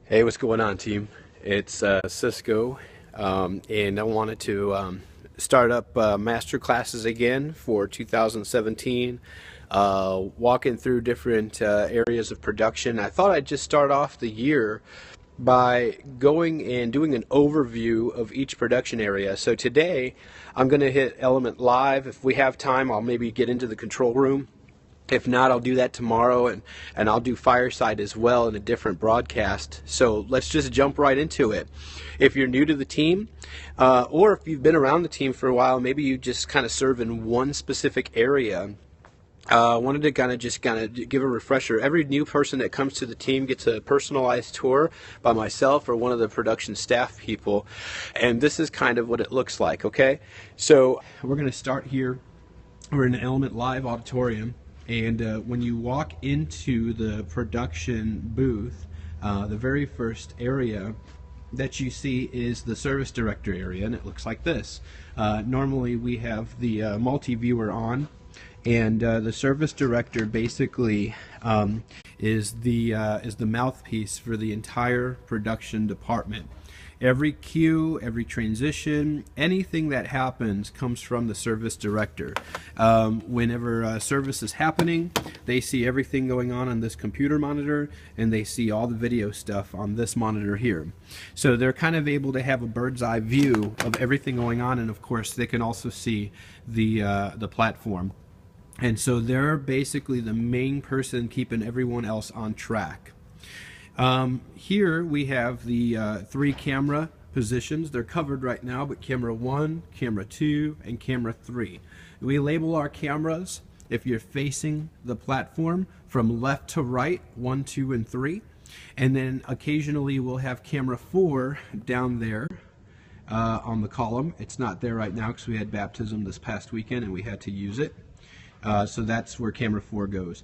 Hey, what's going on, team? It's Cisco, and I wanted to start up master classes again for 2017, walking through different areas of production. I thought I'd just start off the year by going and doing an overview of each production area. So today, I'm going to hit Element Live. If we have time, I'll maybe get into the control room. If not, I'll do that tomorrow, and I'll do Fireside as well in a different broadcast. So let's just jump right into it. If you're new to the team, or if you've been around the team for a while, maybe you just kind of serve in one specific area. I wanted to kind of give a refresher. Every new person that comes to the team gets a personalized tour by myself or one of the production staff people, and this is kind of what it looks like, okay? So we're going to start here. We're in the Element Live auditorium. And when you walk into the production booth, the very first area that you see is the service director area, and it looks like this. Normally we have the multi-viewer on, and the service director basically is the mouthpiece for the entire production department. Every cue, every transition, anything that happens comes from the service director. Whenever service is happening, they see everything going on this computer monitor, and they see all the video stuff on this monitor here. So they're kind of able to have a bird's eye view of everything going on, and of course they can also see the platform. And so they're basically the main person keeping everyone else on track. Here we have the 3 camera positions. They're covered right now, but camera 1, camera 2, and camera 3. We label our cameras, if you're facing the platform, from left to right, 1, 2, and 3. And then occasionally we'll have camera 4 down there on the column. It's not there right now because we had baptism this past weekend and we had to use it. So that's where camera 4 goes.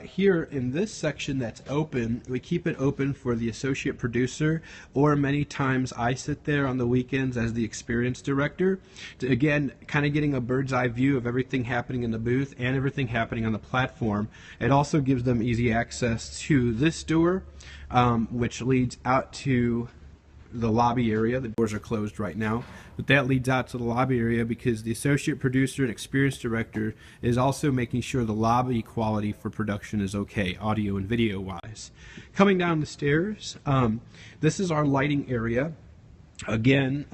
Here in this section that's open, we keep it open for the associate producer, or many times I sit there on the weekends as the experience director, to, again, kind of getting a bird's eye view of everything happening in the booth and everything happening on the platform. It also gives them easy access to this door, which leads out to the lobby area. The doors are closed right now, but that leads out to the lobby area because the associate producer and experience director is also making sure the lobby quality for production is okay, audio and video wise. Coming down the stairs, this is our lighting area. Again,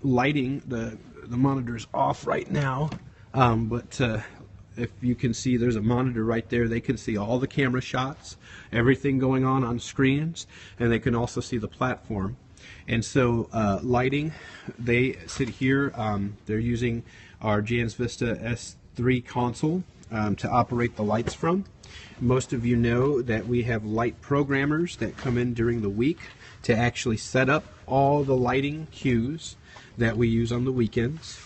lighting, the monitor's off right now, but if you can see, there's a monitor right there. They can see all the camera shots, everything going on screens, and they can also see the platform. And so lighting, they sit here. They're using our Jans Vista S3 console to operate the lights from. Most of you know that we have light programmers that come in during the week to actually set up all the lighting cues that we use on the weekends.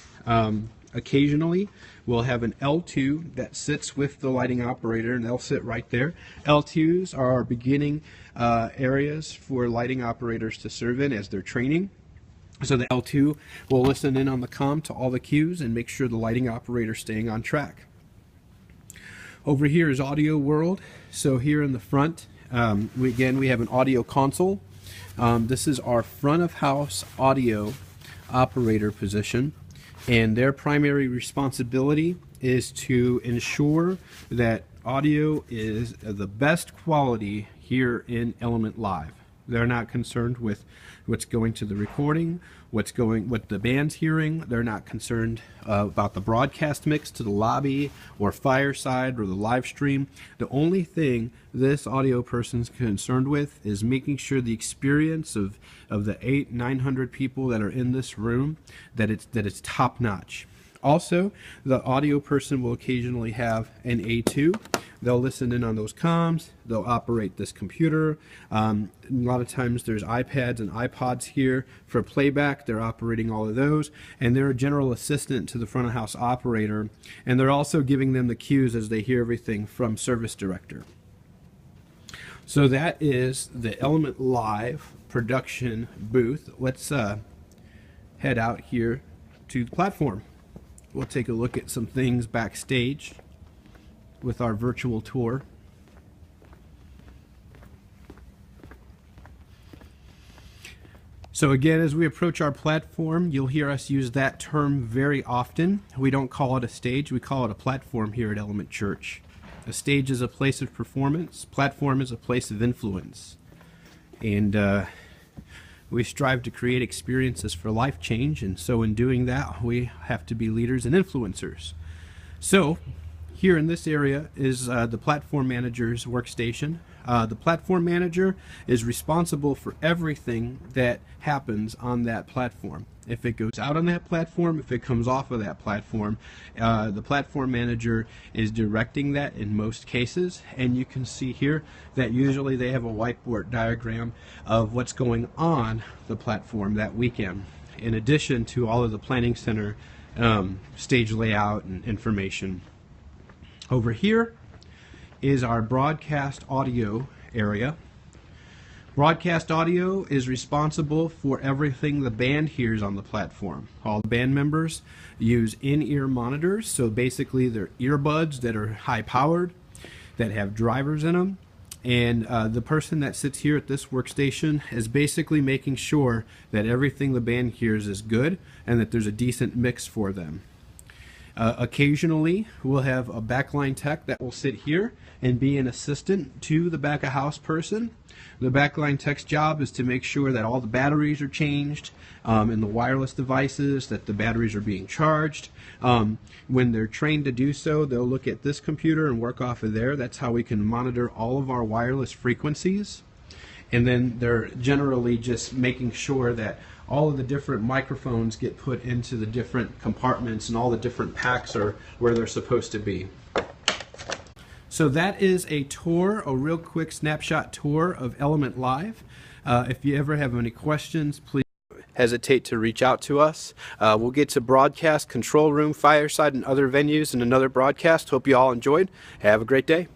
Occasionally, we'll have an L2 that sits with the lighting operator, and they'll sit right there. L2s are our beginning areas for lighting operators to serve in as they're training. So the L2 will listen in on the comm to all the cues and make sure the lighting operator is staying on track. Over here is Audio World. So here in the front, we have an audio console. This is our front of house audio operator position. And their primary responsibility is to ensure that audio is the best quality here in Element Live. They're not concerned with what's going to the recording, what the band's hearing. They're not concerned about the broadcast mix to the lobby or Fireside or the live stream. The only thing this audio person's concerned with is making sure the experience of the 800-900 people that are in this room, that it's top notch. Also, the audio person will occasionally have an A2. They'll listen in on those comms. They'll operate this computer. A lot of times there's iPads and iPods here for playback. They're operating all of those. And they're a general assistant to the front of house operator. And they're also giving them the cues as they hear everything from service director. So that is the Element Live production booth. Let's head out here to the platform. We'll take a look at some things backstage with our virtual tour. So again, as we approach our platform, you'll hear us use that term very often. We don't call it a stage, we call it a platform here at Element Church. A stage is a place of performance, platform is a place of influence. And we strive to create experiences for life change, and so in doing that, we have to be leaders and influencers. So, here in this area is the Platform Manager's workstation. The Platform Manager is responsible for everything that happens on that platform. If it goes out on that platform, if it comes off of that platform, the Platform Manager is directing that in most cases. And you can see here that usually they have a whiteboard diagram of what's going on the platform that weekend, in addition to all of the Planning Center stage layout and information. Over here is our broadcast audio area. Broadcast audio is responsible for everything the band hears on the platform. All the band members use in-ear monitors, so basically they're earbuds that are high-powered, that have drivers in them, and the person that sits here at this workstation is basically making sure that everything the band hears is good and that there's a decent mix for them. Occasionally, we'll have a backline tech that will sit here and be an assistant to the back-of-house person. The backline tech's job is to make sure that all the batteries are changed in the wireless devices, that the batteries are being charged. When they're trained to do so, they'll look at this computer and work off of there. That's how we can monitor all of our wireless frequencies. And then they're generally just making sure that all of the different microphones get put into the different compartments and all the different packs are where they're supposed to be. So that is a tour, a real quick snapshot tour of Element Live. If you ever have any questions, please hesitate to reach out to us. We'll get to broadcast, control room, fireside, and other venues in another broadcast. Hope you all enjoyed. Have a great day.